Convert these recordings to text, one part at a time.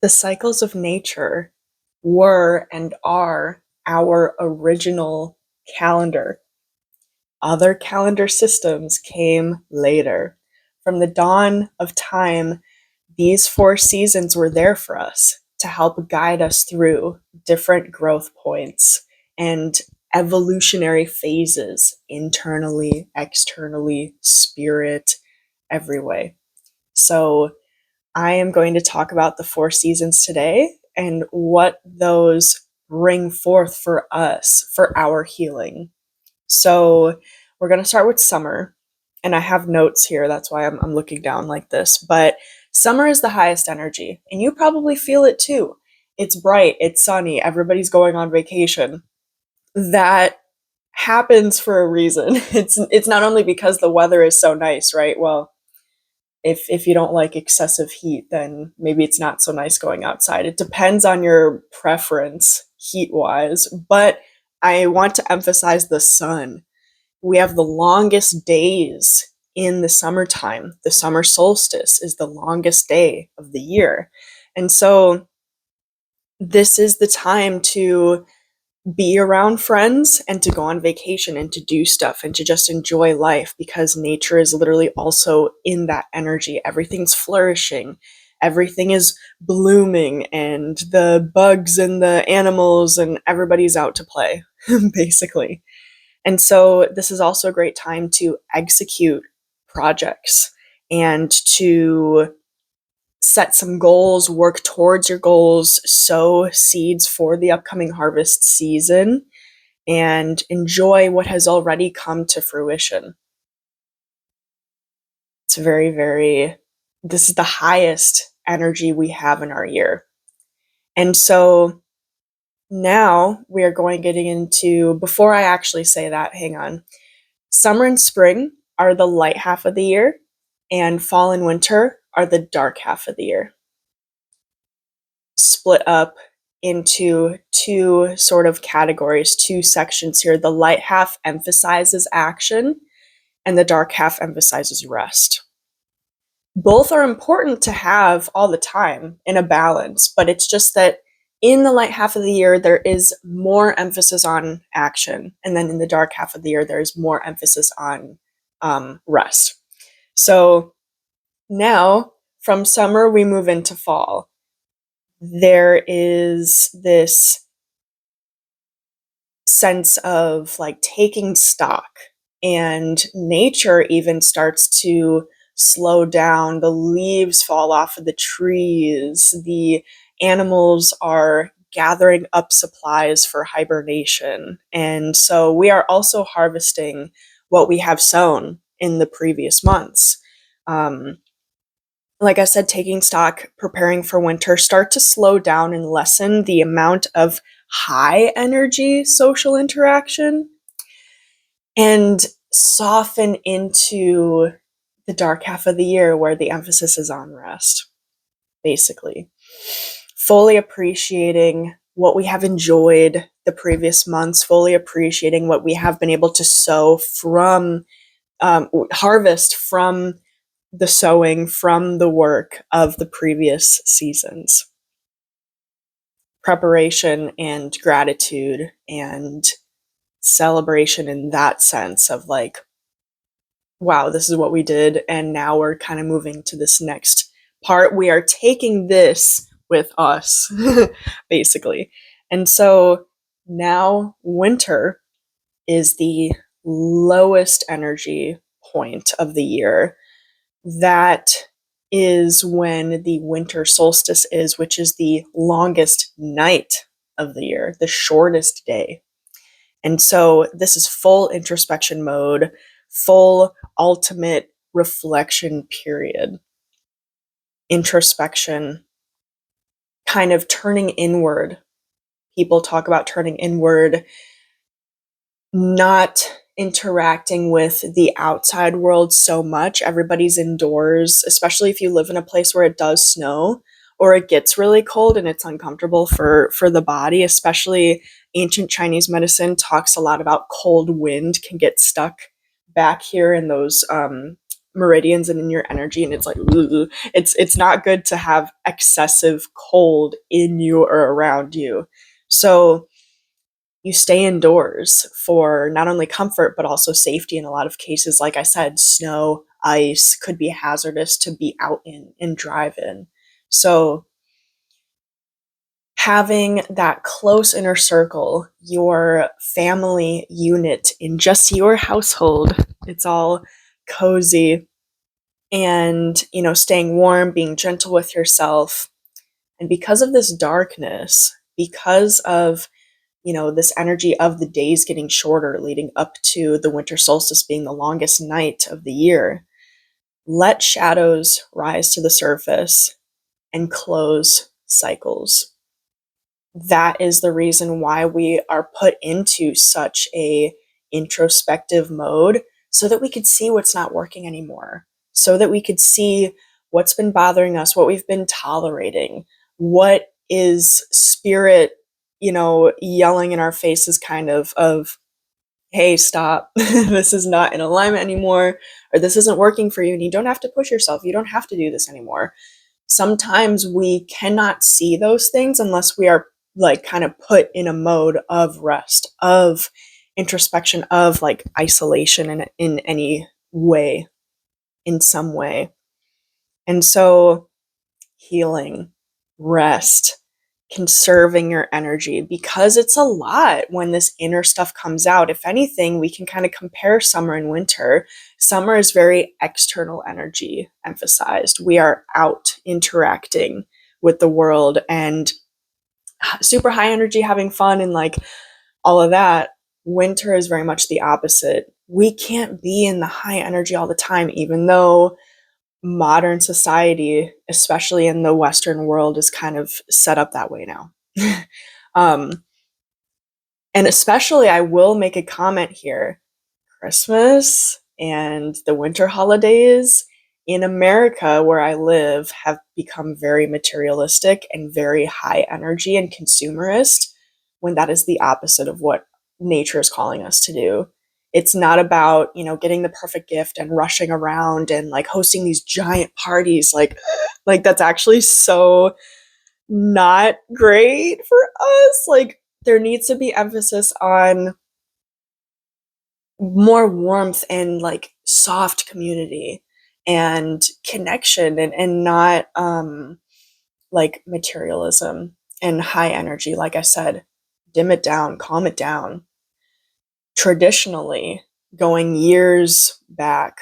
The cycles of nature were and are our original calendar. Other calendar systems came later. From the dawn of time, these 4 seasons were there for us to help guide us through different growth points and evolutionary phases, internally, externally, spirit, every way. So I am going to talk about the 4 seasons today and what those bring forth for us for our healing. So we're going to start with summer, and I have notes here. That's why I'm looking down like this. But summer is the highest energy, and you probably feel it too. It's bright, it's sunny, everybody's going on vacation. That happens for a reason. It's not only because the weather is so nice, right? Well, if you don't like excessive heat, then maybe it's not so nice going outside. It depends on your preference heat-wise, but I want to emphasize the sun. We have the longest days in the summertime. The summer solstice is the longest day of the year. And so this is the time to be around friends and to go on vacation and to do stuff and to just enjoy life, because nature is literally also in that energy. Everything's flourishing, everything is blooming, and the bugs and the animals and everybody's out to play, basically. And so this is also a great time to execute projects and to set some goals, work towards your goals, sow seeds for the upcoming harvest season, and enjoy what has already come to fruition. It's this is the highest energy we have in our year. And so now we are getting into, before I actually say that, hang on. Summer and spring are the light half of the year, and fall and winter are the dark half of the year. Split up into two sort of categories, two sections here. The light half emphasizes action, and the dark half emphasizes rest. Both are important to have all the time in a balance, but it's just that in the light half of the year, there is more emphasis on action. And then in the dark half of the year, there's more emphasis on rest. So now from summer, we move into fall. There is this sense of like taking stock, and nature even starts to slow down. The leaves fall off of the trees. The animals are gathering up supplies for hibernation. And so we are also harvesting what we have sown in the previous months. Like I said, taking stock, preparing for winter, start to slow down and lessen the amount of high energy social interaction and soften into the dark half of the year where the emphasis is on rest, basically. Fully appreciating what we have enjoyed the previous months, fully appreciating what we have been able to sow from, harvest from the sowing, from the work of the previous seasons. Preparation and gratitude and celebration in that sense of like, wow, this is what we did, and now we're kind of moving to this next part. We are taking this with us, basically. And so now winter is the lowest energy point of the year. That is when the winter solstice is, which is the longest night of the year, the shortest day. And so this is full introspection mode, full ultimate reflection period. Introspection, kind of turning inward. People talk about turning inward, not interacting with the outside world so much. Everybody's indoors, especially if you live in a place where it does snow or it gets really cold and it's uncomfortable for the body. Especially ancient Chinese medicine talks a lot about cold wind can get stuck back here in those meridians and in your energy, and it's like, ugh. It's not good to have excessive cold in you or around you. So you stay indoors for not only comfort but also safety in a lot of cases. Like I said, snow, ice could be hazardous to be out in and drive in. So having that close inner circle, your family unit in just your household, it's all cozy, and, staying warm, being gentle with yourself. And because of this darkness, because of, this energy of the days getting shorter leading up to the winter solstice being the longest night of the year, let shadows rise to the surface and close cycles. That is the reason why we are put into such a introspective mode, so that we could see what's not working anymore, so that we could see what's been bothering us, what we've been tolerating, what is spirit, yelling in our faces, kind of, hey, stop, this is not in alignment anymore, or this isn't working for you, and you don't have to push yourself, you don't have to do this anymore. Sometimes we cannot see those things unless we are like kind of put in a mode of rest, of introspection, of like isolation in any way, in some way. And so healing, rest, conserving your energy, because it's a lot when this inner stuff comes out. If anything, we can kind of compare summer and winter. Summer is very external energy emphasized. We are out interacting with the world and super high energy, having fun and like all of that. Winter is very much the opposite. We can't be in the high energy all the time, even though modern society, especially in the Western world, is kind of set up that way now. um, and especially, I will make a comment here, Christmas and the winter holidays in America, where I live, have become very materialistic and very high energy and consumerist, when that is the opposite of what nature is calling us to do. It's not about, getting the perfect gift and rushing around and like hosting these giant parties. Like that's actually so not great for us. Like there needs to be emphasis on more warmth and like soft community and connection, and not like materialism and high energy. Like I said, dim it down, calm it down. Traditionally, going years back,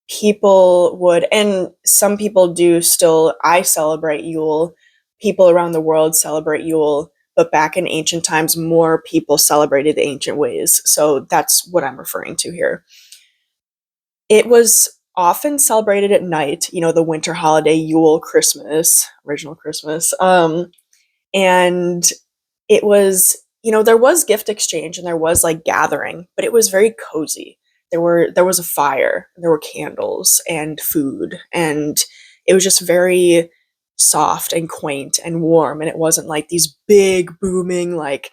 people would, and some people do still, I celebrate Yule, people around the world celebrate Yule, but back in ancient times, more people celebrated the ancient ways. So that's what I'm referring to here. It was often celebrated at night, the winter holiday, Yule, Christmas, original Christmas. And it was, there was gift exchange and there was like gathering, but it was very cozy. There was a fire, there were candles and food, and it was just very soft and quaint and warm. And it wasn't like these big booming like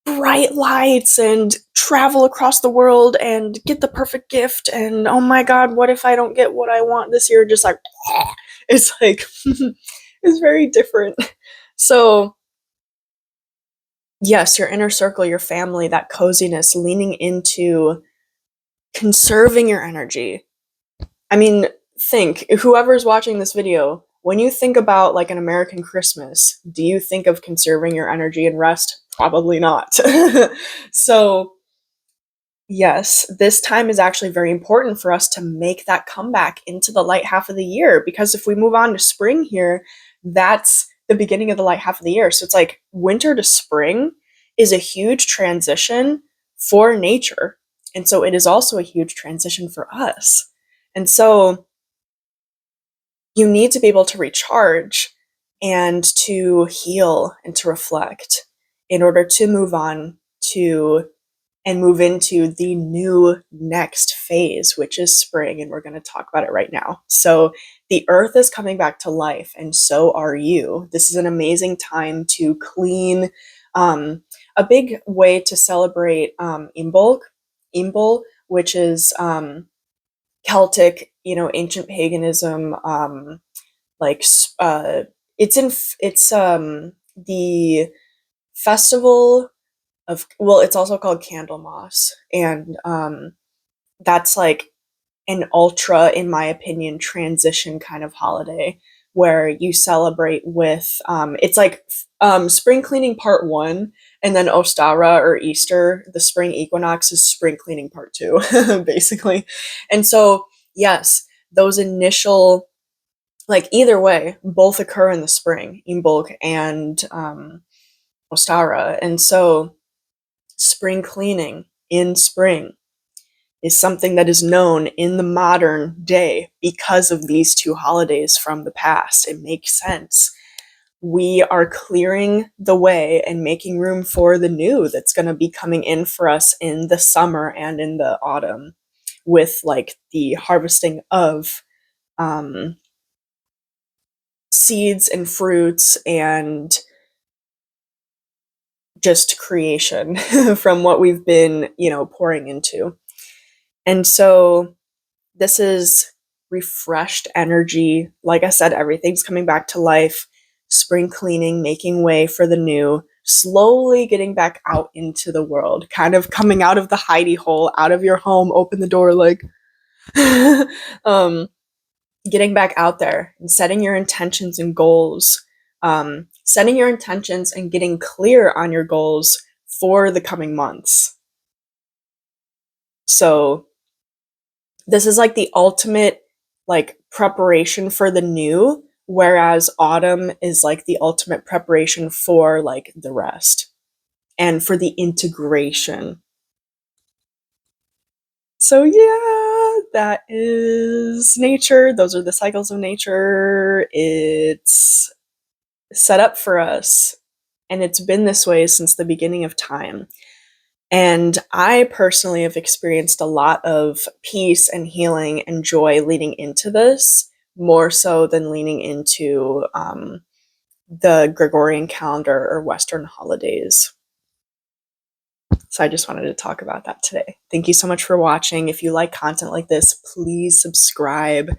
bright lights and travel across the world and get the perfect gift, and oh my god, what if I don't get what I want this year? Just like it's like it's very different. So yes, your inner circle, your family, that coziness, leaning into conserving your energy. I mean, think, whoever's watching this video, when you think about like an American Christmas, do you think of conserving your energy and rest? Probably not. So yes, this time is actually very important for us to make that comeback into the light half of the year, because if we move on to spring here, that's the beginning of the light half of the year. So it's like winter to spring is a huge transition for nature. And so it is also a huge transition for us. And so you need to be able to recharge and to heal and to reflect in order to move on to and move into the new next phase, which is spring. And we're going to talk about it right now. So the earth is coming back to life, and so are you. This is an amazing time to clean. A big way to celebrate Imbolc, which is Celtic, ancient paganism. It's the festival it's also called Candlemas, and that's like an ultra, in my opinion, transition kind of holiday where you celebrate with it's like spring cleaning part 1, and then Ostara or Easter, the spring equinox, is spring cleaning part 2 basically. And so yes, those initial, like, either way, both occur in the spring, Imbolc and Ostara. And so spring cleaning in spring is something that is known in the modern day because of these two holidays from the past. It makes sense. We are clearing the way and making room for the new that's going to be coming in for us in the summer and in the autumn, with like the harvesting of seeds and fruits and just creation from what we've been, pouring into. And so this is refreshed energy. Like I said, everything's coming back to life. Spring cleaning, making way for the new, slowly getting back out into the world, kind of coming out of the hidey hole, out of your home, open the door, like, getting back out there and setting your intentions and goals, setting your intentions and getting clear on your goals for the coming months. So this is like the ultimate like preparation for the new, whereas autumn is like the ultimate preparation for like the rest and for the integration. So yeah, that is nature. Those are the cycles of nature. It's set up for us, and it's been this way since the beginning of time. And I personally have experienced a lot of peace and healing and joy leading into this, more so than leaning into the Gregorian calendar or Western holidays. So I just wanted to talk about that today. Thank you so much for watching. If you like content like this, please subscribe.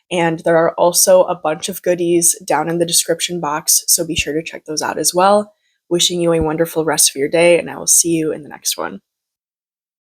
And there are also a bunch of goodies down in the description box, so be sure to check those out as well. Wishing you a wonderful rest of your day, and I will see you in the next one.